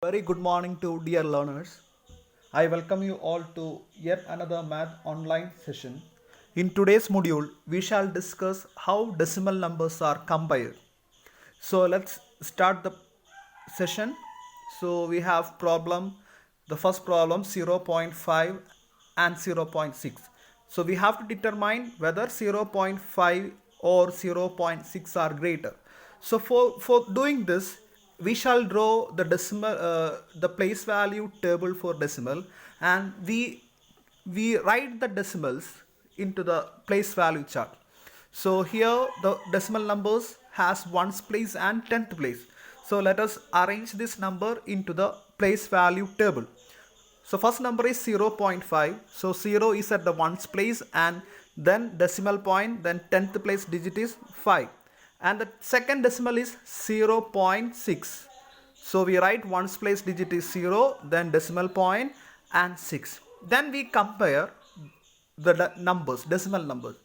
Very good morning to dear learners. I welcome you all to yet another math online session. In today's module, we shall discuss how decimal numbers are compiled. So let's start the session. So we have the first problem 0.5 and 0.6. So we have to determine whether 0.5 or 0.6 are greater. So for doing this, we shall draw the place value table for decimal, and we write the decimals into the place value chart. So here the decimal numbers has ones place and tenth place. So let us arrange this number into the place value table. So first number is 0.5. So 0 is at the ones place, and then decimal point, then tenth place digit is 5. And the second decimal is 0.6. So we write ones place digit is 0, then decimal point and 6. Then we compare the decimal numbers.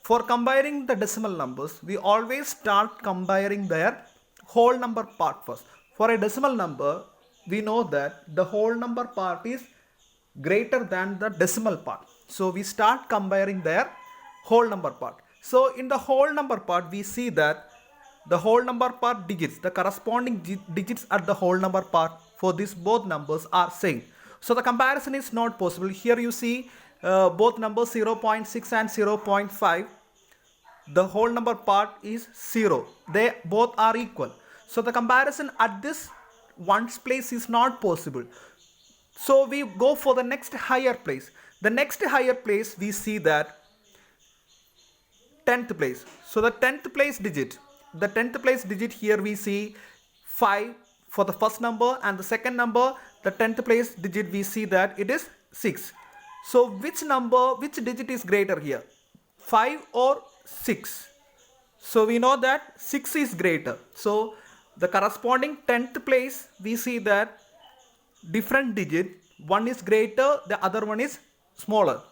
For comparing the decimal numbers, we always start comparing their whole number part first. For a decimal number, we know that the whole number part is greater than the decimal part. So we start comparing their whole number part. So in the whole number part, we see that the whole number part digits, the corresponding digits at the whole number part for these both numbers are same. So the comparison is not possible. Here you see both numbers 0.6 and 0.5. The whole number part is 0. They both are equal. So the comparison at this ones place is not possible. So we go for the next higher place. The next higher place, we see that 10th place. So the 10th place digit here we see 5 for the first number, and the second number, the 10th place digit, we see that it is 6. So which digit is greater here, 5 or 6? So we know that 6 is greater. So the corresponding 10th place, we see that different digit, one is greater, the other one is smaller.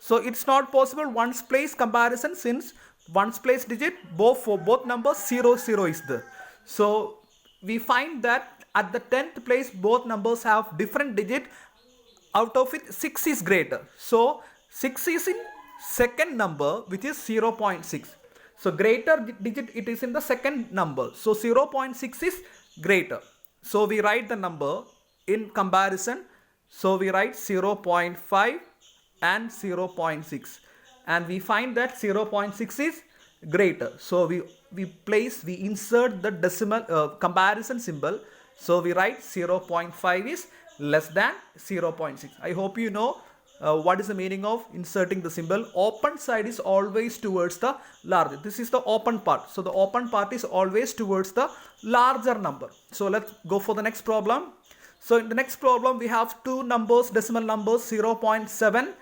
So it's not possible ones place comparison, since ones place digit for both numbers 0 is there. So we find that at the 10th place both numbers have different digit. Out of it, 6 is greater. So 6 is in second number, which is 0.6. So greater digit it is in the second number. So 0.6 is greater. So we write the number in comparison. So we write 0.5 and 0.6, and we find that 0.6 is greater. So we insert the decimal comparison symbol. So we write 0.5 is less than 0.6. I hope you know what is the meaning of inserting the symbol. Open side is always towards the larger. This is the open part. So the open part is always towards the larger number. So let's go for the next problem. So in the next problem, we have two numbers, decimal numbers, 0.7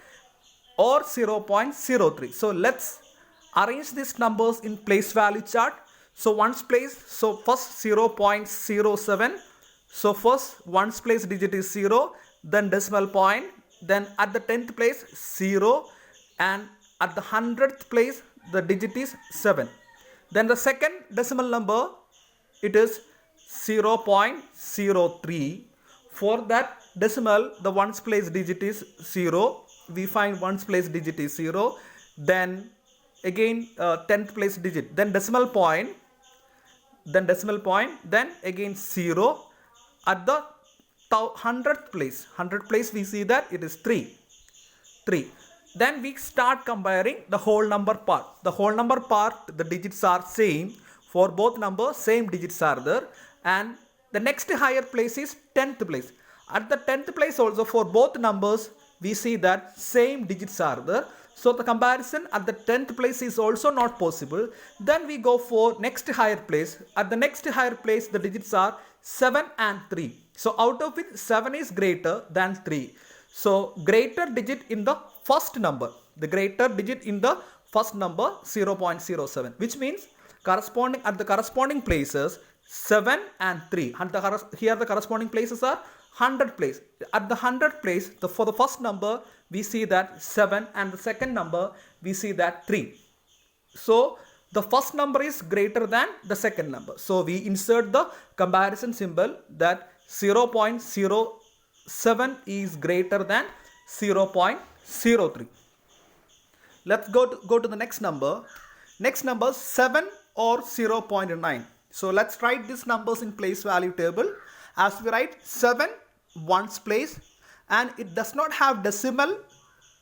or 0.03. So let's arrange these numbers in place value chart. So ones place, so first 0.07. So first ones place digit is 0, then decimal point, then at the 10th place 0, and at the 100th place the digit is 7. Then the second decimal number, it is 0.03. For that decimal, the ones place digit is 0. We find ones place digit is 0. Then again 10th place digit, then decimal point, then again 0. At the 100th place we see that it is 3. Then we start comparing the whole number part. The whole number part, the digits are same for both numbers, same digits are there. And the next higher place is 10th place. At the 10th place also, for both numbers, we see that same digits are there. So the comparison at the 10th place is also not possible. Then we go for next higher place. At the next higher place, the digits are 7 and 3. So out of it, 7 is greater than 3. So greater digit in the first number. The greater digit in the first number 0.07, which means corresponding at the corresponding places 7 and 3. And here the corresponding places are 100 place. At the 100th place, for the first number, we see that 7, and the second number, we see that 3. So the first number is greater than the second number. So we insert the comparison symbol that 0.07 is greater than 0.03. Let's go to the next number. Next number 7 or 0.9. So let's write these numbers in place value table. As we write 7 ones place and it does not have decimal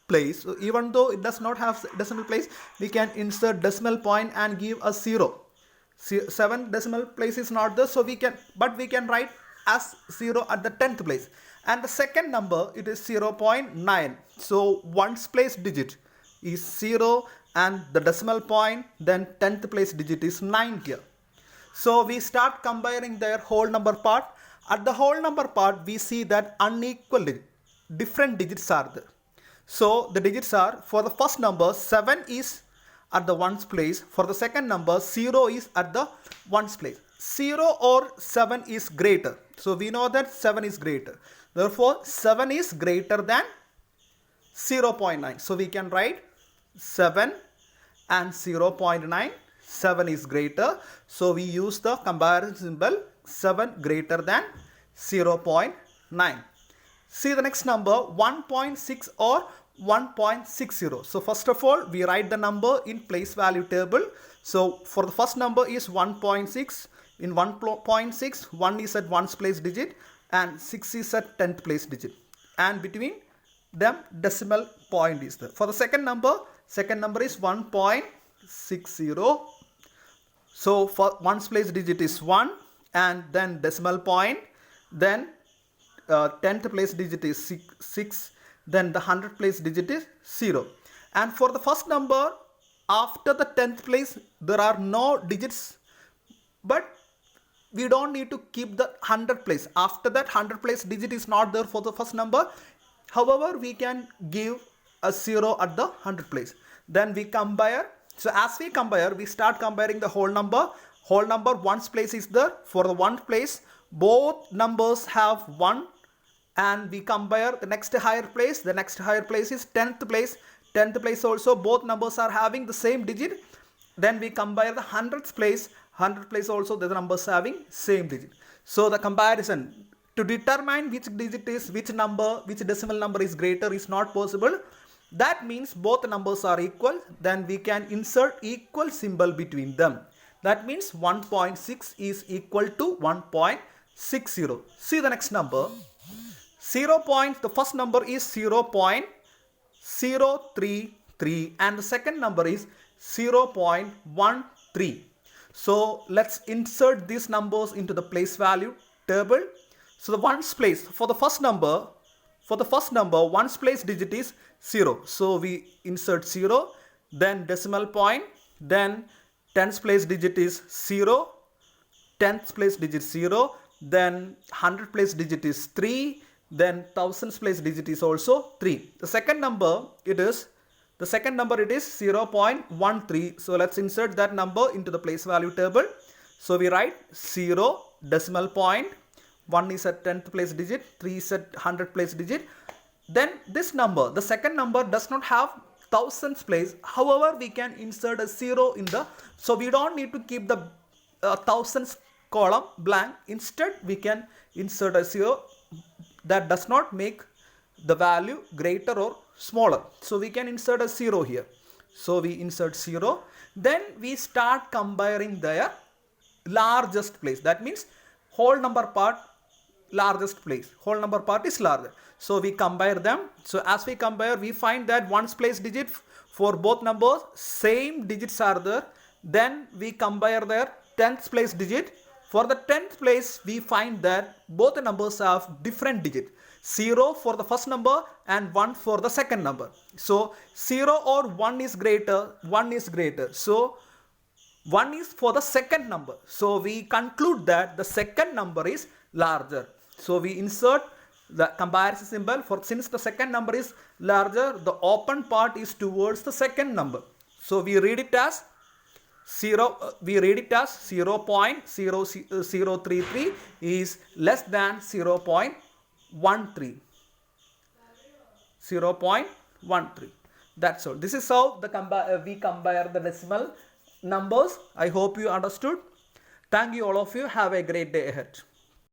place. So even though it does not have decimal place, we can insert decimal point and give a 0. 7 decimal place is not there, so we can write as 0 at the 10th place. And the second number, it is 0.9. So ones place digit is 0 and the decimal point, then 10th place digit is 9 here. So we start comparing their whole number part. At the whole number part, we see that unequal different digits are there. So the digits are, for the first number 7 is at the ones place. For the second number 0 is at the ones place. 0 or 7 is greater. So we know that 7 is greater. Therefore 7 is greater than 0.9. So we can write 7 and 0.9. 7 is greater. So we use the comparison symbol 7 greater than 0.9. See the next number 1.6 or 1.60. So first of all, we write the number in place value table. So for the first number is 1.6. In 1.6, 1 is at ones place digit and 6 is at 10th place digit. And between them decimal point is there. For the second number is 1.60. So for ones place digit is 1 and then decimal point, then 10th place digit is 6, then the 100th place digit is 0. And for the first number, after the 10th place, there are no digits, but we don't need to keep the 100th place. After that 100th place digit is not there for the first number. However, we can give a 0 at the 100th place. Then we compare. So as we compare, we start comparing the whole number. Whole number ones place is there. For the ones place, both numbers have 1. And we compare the next higher place. The next higher place is 10th place. 10th place also, both numbers are having the same digit. Then we compare the 100th place. 100th place also, the numbers having same digit. So the comparison to determine which digit is which number, which decimal number is greater is not possible. That means both numbers are equal. Then we can insert equal symbol between them. That means 1.6 is equal to 1.60. See the next number. The first number is 0.033 and the second number is 0.13. So let's insert these numbers into the place value table. So the ones place, for the first number, ones place digit is 0. So we insert 0, then decimal point, then 10th place digit is 0, 10th place digit 0, then 100th place digit is 3, then 1000th place digit is also 3. The second number it is 0.13. So let's insert that number into the place value table. So we write 0 decimal point, 1 is at 10th place digit, 3 is at 100th place digit. Then this number, the second number does not have 1000th place. However, we can insert a 0 in the, so we don't need to keep the 1000th column blank. Instead, we can insert a 0 that does not make the value greater or smaller. So we can insert a 0 here. So we insert 0. Then we start comparing their largest place. That means whole number part largest place. Whole number part is larger. So we compare them. So as we compare, we find that ones place digit for both numbers, same digits are there. Then we compare their 10th place digit. For the 10th place, we find that both the numbers have different digits. 0 for the first number and 1 for the second number. So 0 or 1 is greater, 1 is greater. So 1 is for the second number. So we conclude that the second number is larger. So we insert the comparison symbol. Since the second number is larger, the open part is towards the second number. So we read it as 0.0033 is less than 0.13. 0.13. That's all. This is how we compare the decimal numbers. I hope you understood. Thank you all of you. Have a great day ahead.